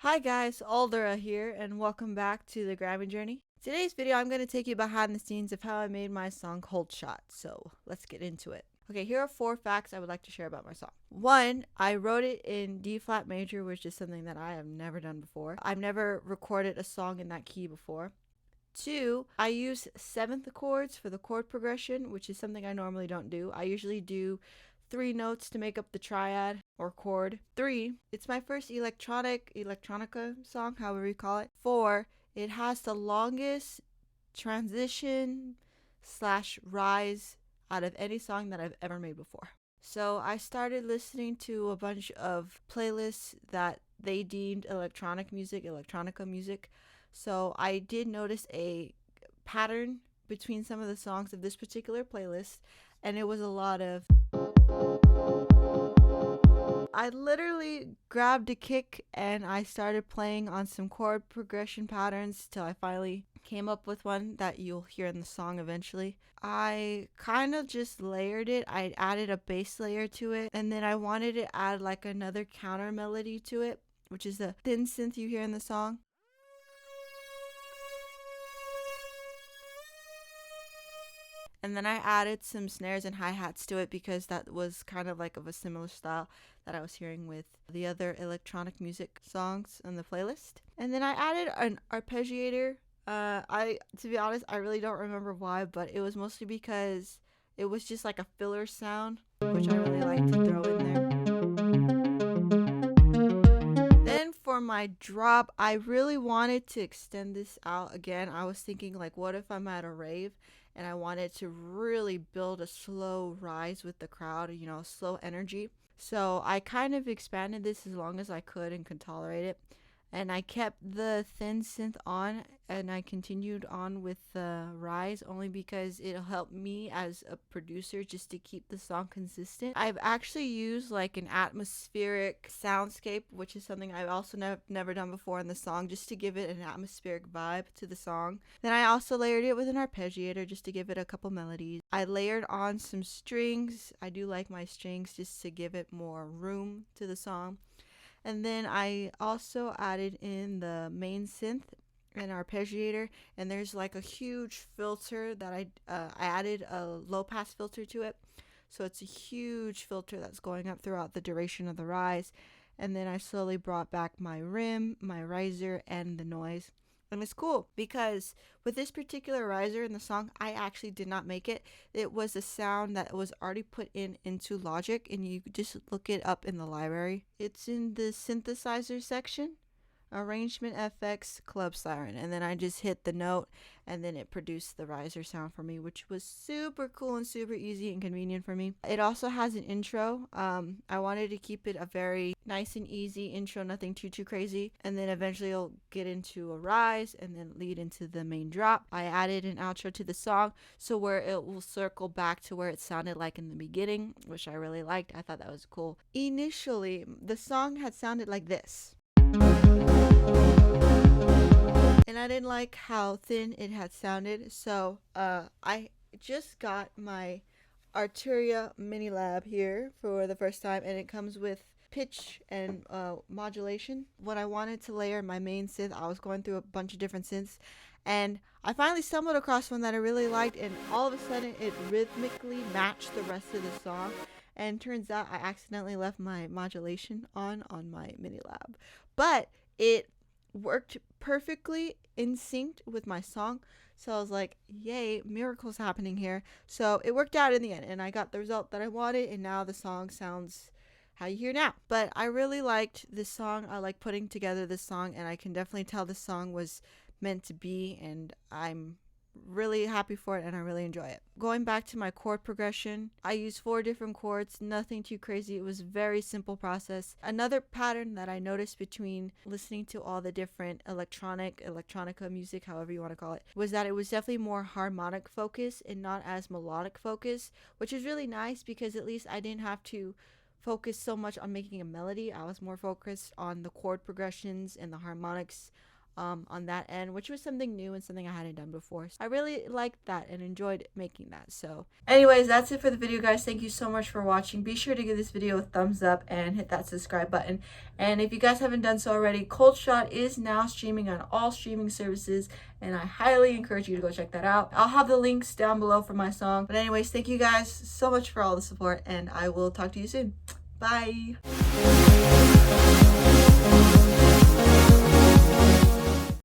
Hi guys, ALDURA here, and welcome back to the Grammy Journey. Today's video, I'm going to take you behind the scenes of how I made my song Cold Shot, so let's get into it. Okay, here are 4 facts I would like to share about my song. 1, I wrote it in D flat major, which is something that I have never done before. I've never recorded a song in that key before. 2, I use 7th chords for the chord progression, which is something I normally don't do. I usually do 3 notes to make up the triad or chord. 3, it's my first electronica song, however you call it. 4, it has the longest transition / rise out of any song that I've ever made before. So I started listening to a bunch of playlists that they deemed electronica music. So I did notice a pattern between some of the songs of this particular playlist, and it was a lot of... I literally grabbed a kick and I started playing on some chord progression patterns till I finally came up with one that you'll hear in the song eventually. I kind of just layered it. I added a bass layer to it, and then I wanted to add like another counter melody to it, which is the thin synth you hear in the song. And then I added some snares and hi-hats to it because that was kind of like of a similar style that I was hearing with the other electronic music songs on the playlist. And then I added an arpeggiator. To be honest, I really don't remember why, but it was mostly because it was just like a filler sound, which I really like to throw in there. Then for my drop, I really wanted to extend this out again. I was thinking like, what if I'm at a rave and I wanted to really build a slow rise with the crowd, slow energy. So I kind of expanded this as long as I could and could tolerate it. And I kept the thin synth on, and I continued on with the rise only because it'll help me as a producer just to keep the song consistent. I've actually used like an atmospheric soundscape, which is something I've also never done before in the song, just to give it an atmospheric vibe to the song. Then I also layered it with an arpeggiator just to give it a couple melodies. I layered on some strings. I do like my strings just to give it more room to the song. And then I also added in the main synth and arpeggiator, and there's like a huge filter that I added a low pass filter to it. So it's a huge filter that's going up throughout the duration of the rise. And then I slowly brought back my rim, my riser, and the noise. And it's cool because with this particular riser in the song, I actually did not make it. It was a sound that was already put into Logic, and you could just look it up in the library. It's in the synthesizer section, Arrangement FX Club Siren, and then I just hit the note and then it produced the riser sound for me, which was super cool and super easy and convenient for me. It also has an intro. I wanted to keep it a very nice and easy intro, nothing too crazy, and then eventually it'll get into a rise and then lead into the main drop. I added an outro to the song so where it will circle back to where it sounded like in the beginning, which I really liked. I thought that was cool. Initially, the song had sounded like this, and I didn't like how thin it had sounded, so I just got my Arturia mini lab here for the first time, and it comes with pitch and modulation. When I wanted to layer my main synth, I was going through a bunch of different synths, and I finally stumbled across one that I really liked, and all of a sudden it rhythmically matched the rest of the song. And turns out I accidentally left my modulation on my mini lab, but it worked perfectly in sync with my song. So I was like, yay, miracles happening here. So it worked out in the end, and I got the result that I wanted, and now the song sounds how you hear now. But I really liked this song. I like putting together this song, and I can definitely tell this song was meant to be, and I'm really happy for it and I really enjoy it. Going back to my chord progression, I used 4 different chords, nothing too crazy. It was a very simple process. Another pattern that I noticed between listening to all the different electronica music, however you want to call it, was that it was definitely more harmonic focus and not as melodic focus, which is really nice because at least I didn't have to focus so much on making a melody. I was more focused on the chord progressions and the harmonics on that end, which was something new and something I hadn't done before. So I really liked that and enjoyed making that. So anyways, that's it for the video, guys. Thank you so much for watching. Be sure to give this video a thumbs up and hit that subscribe button. And if you guys haven't done so already, Cold Shot is now streaming on all streaming services, and I highly encourage you to go check that out. I'll have the links down below for my song. But anyways, thank you guys so much for all the support, and I will talk to you soon. Bye.